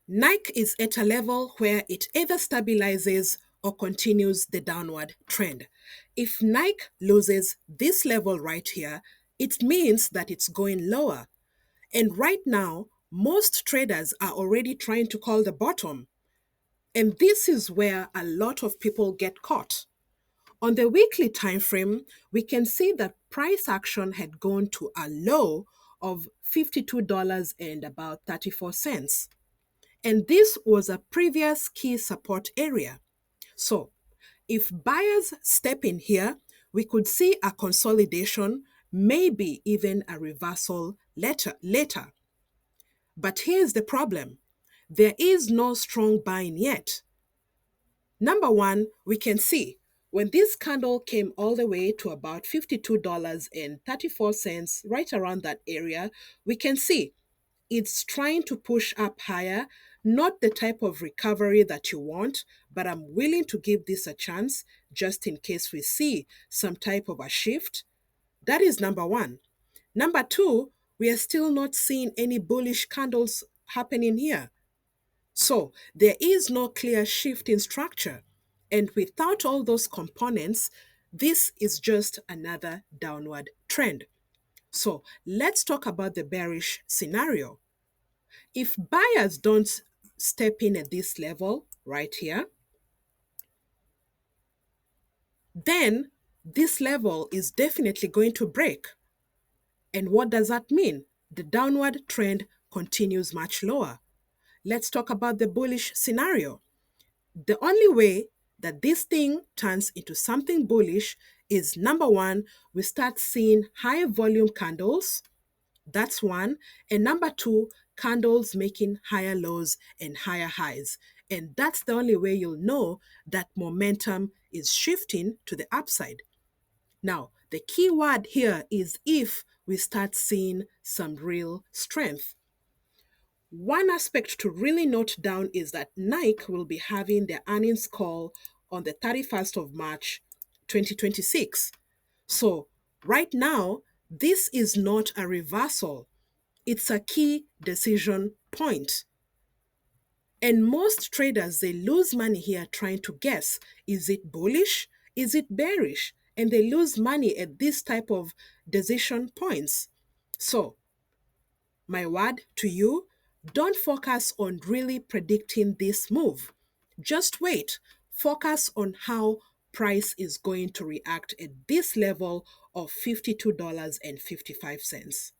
Nike is at a level where it either stabilizes or continues the downward trend. If Nike loses this level right here, it means that it's going lower. And right now, most traders are already trying to call the bottom. And this is where a lot of people get caught. On the weekly time frame, we can see that price action had gone to a low of $52 and about 34 cents. And this was a previous key support area. So, if buyers step in here, we could see a consolidation, maybe even a reversal later. But here's the problem. There is no strong buying yet. Number one, we can see when this candle came all the way to about $52.34, right around that area, we can see it's trying to push up higher, not the type of recovery that you want, but I'm willing to give this a chance just in case we see some type of a shift. That is number one. Number two, we are still not seeing any bullish candles happening here. So there is no clear shift in structure. And without all those components, this is just another downward trend. So let's talk about the bearish scenario. If buyers don't step in at this level right here, then this level is definitely going to break. And what does that mean? The downward trend continues much lower. Let's talk about the bullish scenario. The only way that this thing turns into something bullish is number one, we start seeing high volume candles. That's one. And number two, candles making higher lows and higher highs. And that's the only way you'll know that momentum is shifting to the upside. Now, the key word here is if we start seeing some real strength. One aspect to really note down is that Nike will be having their earnings call on the 31st of March 2026. So, right now, this is not a reversal, it's a key decision point. And most traders, they lose money here trying to guess, is it bullish? Is it bearish? And they lose money at this type of decision points. So, my word to you, don't focus on really predicting this move. Just wait. Focus on how price is going to react at this level of $52.55.